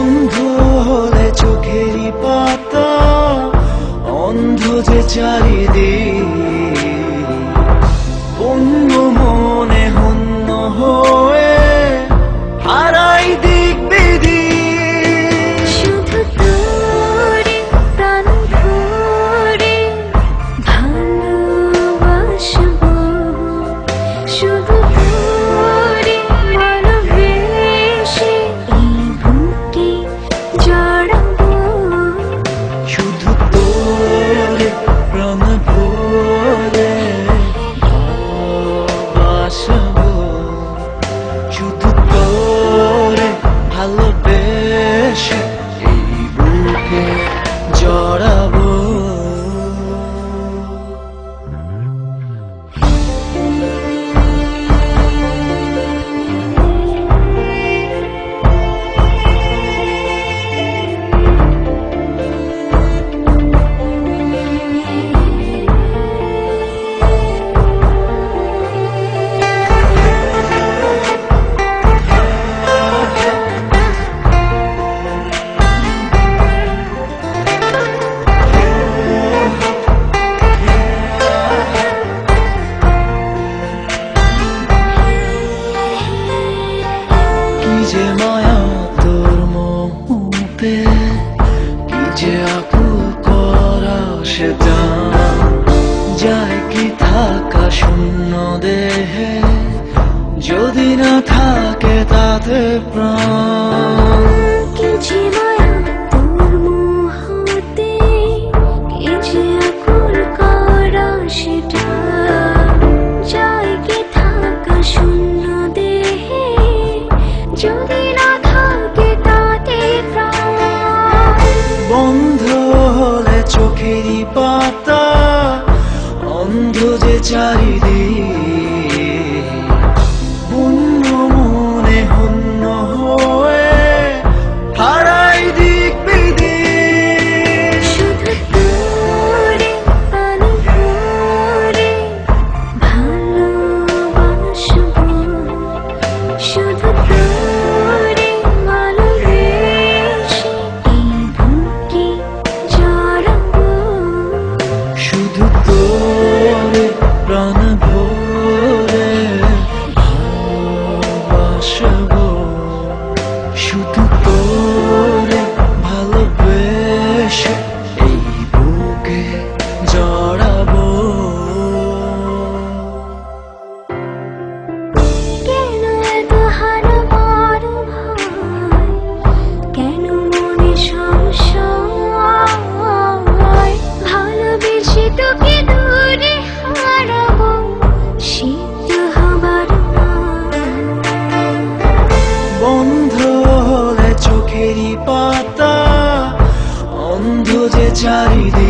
বন্ধ হলে চোখেরই পাতা, অন্ধ যে চারিদিক, অন্য মনে হন্য হয়ে হারাই দিক বিদিক। শুধু তোরে প্রাণ ভরে ভালোবাসবো, শুধু তোরে ভালোবেসে এই বুকে জড়াবো। শুধু তোরে প্রাণ ভরে ভালোবাসবো, শুধু তোরে ভালোবেসে এই বুকে জড়াবো। কি যে মায়া তোর মুহূর্তে, কি যে আকুল করা সেটা, যায় কি থাকা শূন্য দেহে, যদি না থাকে তাতে প্রাণ। কি যে মায়া তোর মুহূর্তে, কি যে আকুল করা সেটা, যায় কি থাকা শূন্য দেহে, যদি না থাকে তাতে প্রাণ। বন্ধ হলে চোখেরই পাতা, অন্ধ যে চারিদিক, অন্য মনে হন্য হয়ে হারাই দিক বিদিক। শুধু তোরে প্রাণ ভরে ভালোবাসবো, শুধু তোরে ভালোবেসে এই বুকে জড়াবো। শুধু তোরে প্রাণ ভরে ভালোবাসবো, শুধু তোরে ভালোবেসে এই বুকে জড়াবো। কেন এত হারাবার ভয়, কেন মনে সংশয়, ভালোবেসে তোকে দূরে হারাবো, সিদ্ধ হবার নয়। বন্ধ হলে চোখেরই পাতা, অন্ধ যে চারিদিক,